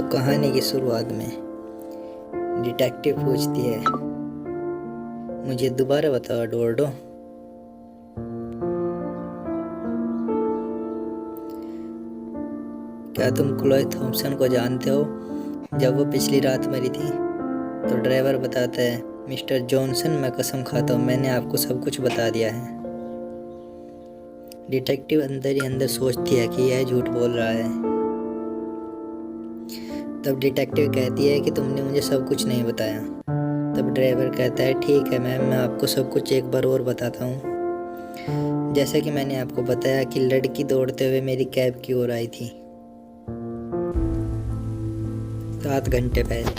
तो कहानी की शुरुआत में डिटेक्टिव पूछती है, मुझे दोबारा बताओ एडवर्डो, क्या तुम क्लोई थॉम्पसन को जानते हो? जब वो पिछली रात मरी थी तो ड्राइवर बताता है, मिस्टर जॉनसन, मैं कसम खाता हूँ मैंने आपको सब कुछ बता दिया है। डिटेक्टिव अंदर ही अंदर सोचती है कि यह झूठ बोल रहा है। तब डिटेक्टिव कहती है कि तुमने मुझे सब कुछ नहीं बताया। तब ड्राइवर कहता है, ठीक है मैम, मैं आपको सब कुछ एक बार और बताता हूँ। जैसा कि मैंने आपको बताया कि लड़की दौड़ते हुए मेरी कैब की ओर आई थी 7 घंटे पहले,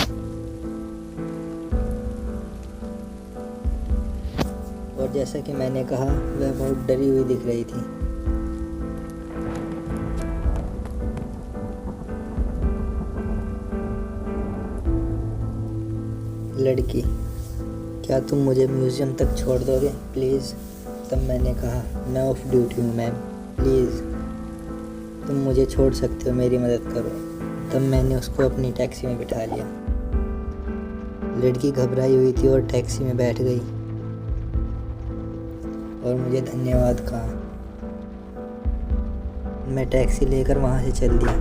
और जैसा कि मैंने कहा वह बहुत डरी हुई दिख रही थी। लड़की, क्या तुम मुझे म्यूज़ियम तक छोड़ दोगे प्लीज़? तब मैंने कहा, मैं ऑफ ड्यूटी हूँ मैम, प्लीज़ तुम मुझे छोड़ सकते हो, मेरी मदद करो। तब मैंने उसको अपनी टैक्सी में बिठा लिया। लड़की घबराई हुई थी और टैक्सी में बैठ गई और मुझे धन्यवाद कहा। मैं टैक्सी लेकर वहाँ से चल दिया।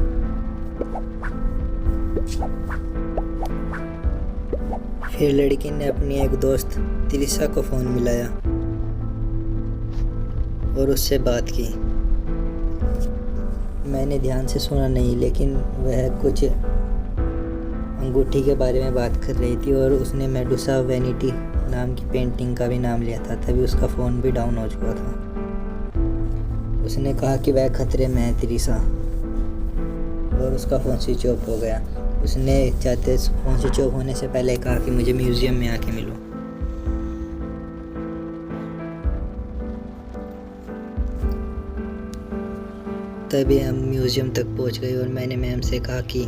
फिर लड़की ने अपनी एक दोस्त तिरिसा को फ़ोन मिलाया और उससे बात की। मैंने ध्यान से सुना नहीं, लेकिन वह कुछ अंगूठी के बारे में बात कर रही थी और उसने मेडुसा वेनिटी नाम की पेंटिंग का भी नाम लिया था। तभी उसका फ़ोन भी डाउन हो चुका था। उसने कहा कि वह खतरे में है तिरिसा, और उसका फ़ोन स्विच ऑफ हो गया। उसने चाहते फ़ोन स्विच ऑफ होने से पहले कहा कि मुझे म्यूज़ियम में आके मिलो। तभी हम म्यूज़ियम तक पहुंच गए और मैंने मैम से कहा कि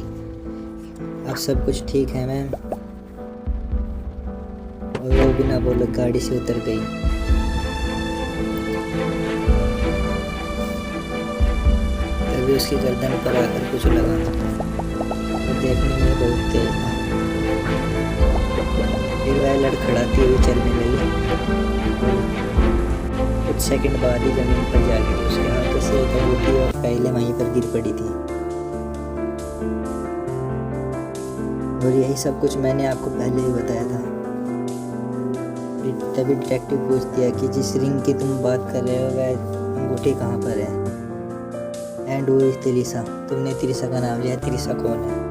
अब सब कुछ ठीक है मैम, और वो बिना बोले गाड़ी से उतर गई। तभी उसकी गर्दन पर आकर कुछ लगा, वो देखने में बहुत तेज था। फिर वह लड़खड़ाती हुई चलने लगी। कुछ सेकंड बाद ही जमीन पर जा गिरी। उसके हाथों से एक अंगूठी और पहले वहीं पर गिर पड़ी थी। और यही सब कुछ मैंने आपको पहले ही बताया था। तभी डिटेक्टिव पूछती है कि जिस रिंग की तुम बात कर रहे हो वह अंगूठी कहाँ पर है? एंड वो इज तिरिसा। तुमने तिरिसा का नाम लिया, तिरिसा कौन है?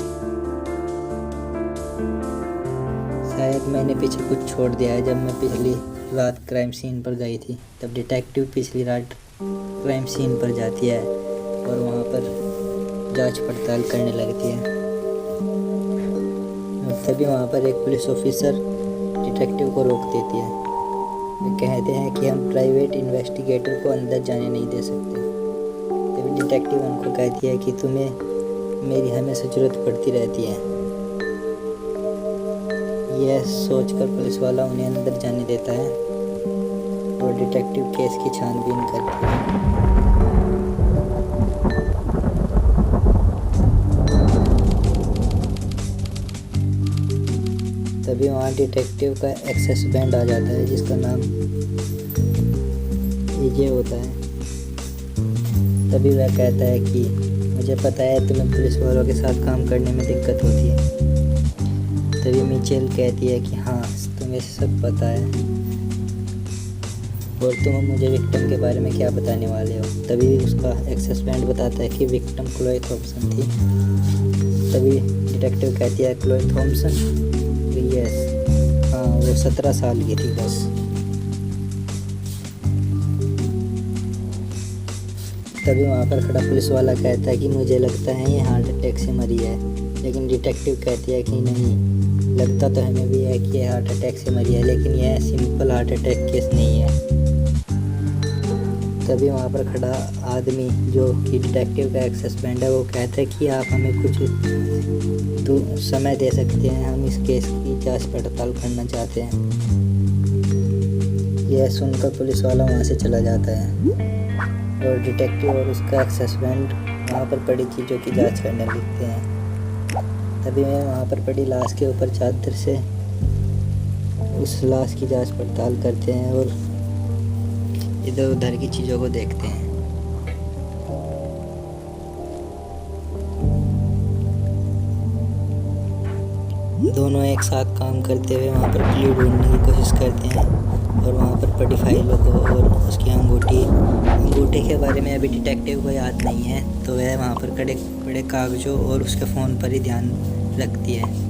शायद मैंने पीछे कुछ छोड़ दिया है। जब मैं पिछली रात क्राइम सीन पर गई थी, तब डिटेक्टिव पिछली रात क्राइम सीन पर जाती है और वहाँ पर जांच पड़ताल करने लगती है। तभी वहाँ पर एक पुलिस ऑफिसर डिटेक्टिव को रोक देती है। वे कहते हैं कि हम प्राइवेट इन्वेस्टिगेटर को अंदर जाने नहीं दे सकते। तभी डिटेक्टिव उनको कहती है कि तुम्हें मेरी हमेशा ज़रूरत पड़ती रहती है। यह सोचकर पुलिस वाला उन्हें अंदर जाने देता है और डिटेक्टिव केस की छानबीन करती है। तभी वहाँ डिटेक्टिव का एक्सेस बैंड आ जाता है, जिसका नाम एजे होता है। तभी वह कहता है कि मुझे पता है तुम्हें पुलिस वालों के साथ काम करने में दिक्कत होती है। तभी मिचेल कहती है कि हाँ, तुम्हें सब पता है, और तुम मुझे विक्टिम के बारे में क्या बताने वाले हो? तभी उसका एक्सेस बैंड बताता है कि विक्टिम क्लोई थॉम्पसन थी। तभी डिटेक्टिव कहती है, क्लोई थॉम्पसन? यस, हाँ, वो 17 साल की थी बस। तभी वहाँ पर खड़ा पुलिस वाला कहता है कि मुझे लगता है ये हार्ट अटैक से मरी है। लेकिन डिटेक्टिव कहती है कि नहीं, लगता तो हमें भी है कि यह हार्ट अटैक से मरी है, लेकिन यह सिंपल हार्ट अटैक केस नहीं है। तभी वहाँ पर खड़ा आदमी जो कि डिटेक्टिव का एक्सेस बैंड है, वो कहता है कि आप हमें कुछ तो समय दे सकते हैं, हम इस केस की जांच पड़ताल करना चाहते हैं। यह सुनकर पुलिस वाला वहाँ से चला जाता है और डिटेक्टिव और उसका एक्सेस बैंड वहाँ पर पड़ी चीज़ों की जांच करने लगते हैं। तभी मैं वहाँ पर पड़ी लाश के ऊपर चादर से उस लाश की जांच पड़ताल करते हैं और इधर उधर की चीज़ों को देखते हैं। दोनों एक साथ काम करते हुए वहाँ पर क्लू ढूंढने की कोशिश करते हैं और वहाँ पर पड़ी फाइलों को और उसकी अंगूठी के बारे में अभी डिटेक्टिव को याद नहीं है, तो वह वहाँ पर खड़े बड़े कागज़ों और उसके फ़ोन पर ही ध्यान रखती है।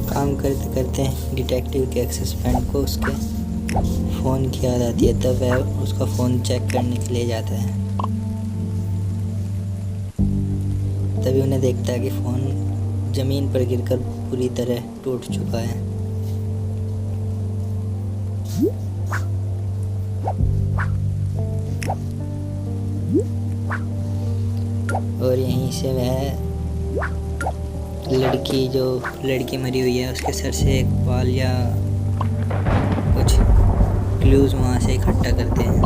काम करते करते डिटेक्टिव के एक्सेस फ्रेंड को उसके फ़ोन की याद आती है, तब वह उसका फ़ोन चेक करने के लिए जाता है। तभी उन्हें देखता है कि फ़ोन ज़मीन पर गिरकर पूरी तरह टूट चुका है। और यहीं से वह लड़की मरी हुई है उसके सर से एक बाल या कुछ क्लूज वहाँ से इकट्ठा करते हैं।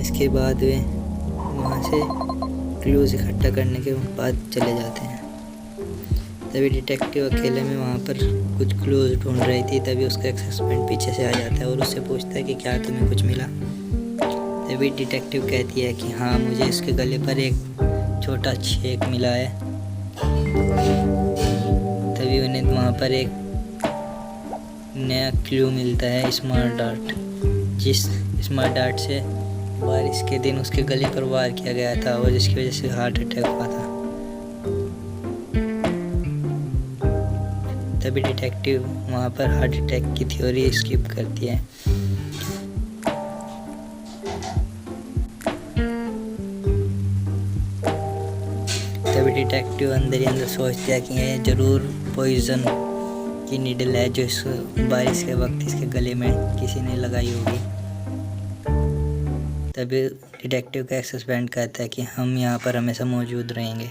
इसके बाद वे वहाँ से क्लूज इकट्ठा करने के बाद चले जाते हैं। तभी डिटेक्टिव अकेले में वहाँ पर कुछ क्लूज ढूंढ रही थी, तभी उसका एक्सेसमेंट पीछे से आ जाता है और उससे पूछता है कि क्या तुम्हें कुछ मिला। तभी डिटेक्टिव कहती है कि हाँ, मुझे इसके गले पर एक छोटा छेद मिला है। तभी उन्हें वहाँ पर एक नया क्लू मिलता है, स्मार्ट डार्ट, जिस स्मार्ट डार्ट से बारिश के दिन उसके गले पर वार किया गया था और जिसकी वजह से हार्ट अटैक हुआ था। तभी डिटेक्टिव वहाँ पर हार्ट अटैक की थ्योरी स्किप करती है। तभी डिटेक्टिव अंदर ही अंदर सोचते हैं कि ये ज़रूर पॉइजन की नीडल है जो इस बारिश के वक्त इसके गले में किसी ने लगाई होगी। तभी डिटेक्टिव का एक्सेस बैंड कहता है कि हम यहाँ पर हमेशा मौजूद रहेंगे।